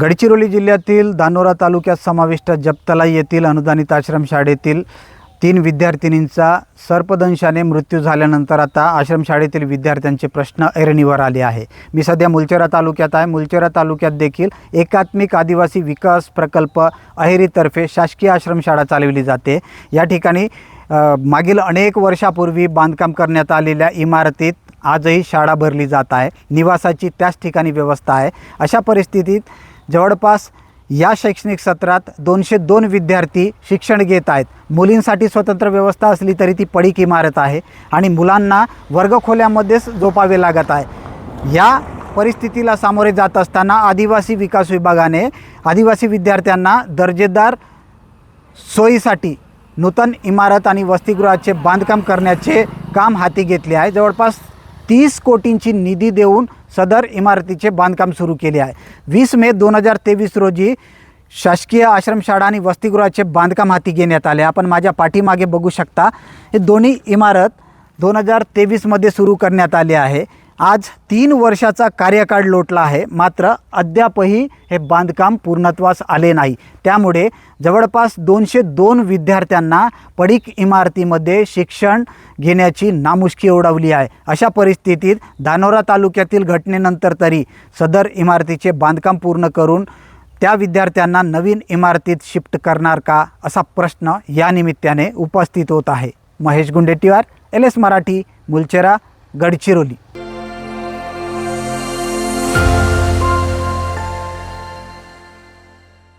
गडचिरोली जिल्ह्यातील धानोरा तालुक्यात समाविष्ट जपतलाई येथील अनुदानित आश्रमशाळेतील 3 विद्यार्थिनींचा सर्पदंशाने मृत्यू झाल्यानंतर आता आश्रमशाळेतील विद्यार्थ्यांचे प्रश्न ऐरणीवर आले आहे। मी सध्या मुलचेरा तालुक्यात आहे। मुलचेरा तालुक्यात देखील एकात्मिक आदिवासी विकास प्रकल्प अहेरीतर्फे शासकीय आश्रमशाळा चालवली जाते। या ठिकाणी मागील अनेक वर्षापूर्वी बांधकाम करण्यात आलेल्या इमारतीत आजही शाळा भरली जात आहे। निवासाची त्याच ठिकाणी व्यवस्था आहे। अशा परिस्थितीत जवळपास या शैक्षणिक सत्रात 202 विद्यार्थी शिक्षण घेत आहेत। मुलींसाठी स्वतंत्र व्यवस्था असली तरी ती पडीक इमारत आहे आणि मुलांना वर्गखोल्यांमध्येच झोपावे लागत आहे। या परिस्थितीला सामोरे जात असताना आदिवासी विकास विभागाने आदिवासी विद्यार्थ्यांना दर्जेदार सोयीसाठी नूतन इमारत आणि वसतिगृहाचे बांधकाम करण्याचे काम हाती घेतले आहे। जवळपास 30 कोटींची निधी देऊन सदर इमारतीचे बांधकाम सुरू केले आहे। 20 मे 2023 रोजी शासकीय आश्रमशाळा आणि वसतिगृहाचे बांधकाम हाती घेण्यात आले। आपण माझ्या पाठीमागे बघू शकता, हे दोन्ही इमारत 2023 मध्ये सुरू करण्यात आले आहे। आज 3 वर्षाचा कार्यकाळ लोटला आहे, मात्र अद्यापही हे बांधकाम पूर्णत्वास आले नाही। त्यामुळे जवळपास 202 विद्यार्थ्यांना पडीक इमारतीमध्ये शिक्षण घेण्याची नामुष्की ओढवली आहे। अशा परिस्थितीत धानोरा तालुक्यातील घटनेनंतर तरी सदर इमारतीचे बांधकाम पूर्ण करून त्या विद्यार्थ्यांना नवीन इमारतीत शिफ्ट करणार का, असा प्रश्न या निमित्ताने उपस्थित होत आहे। महेश गुंडेटीवार, LS मराठी, मुलचेरा, गडचिरोली।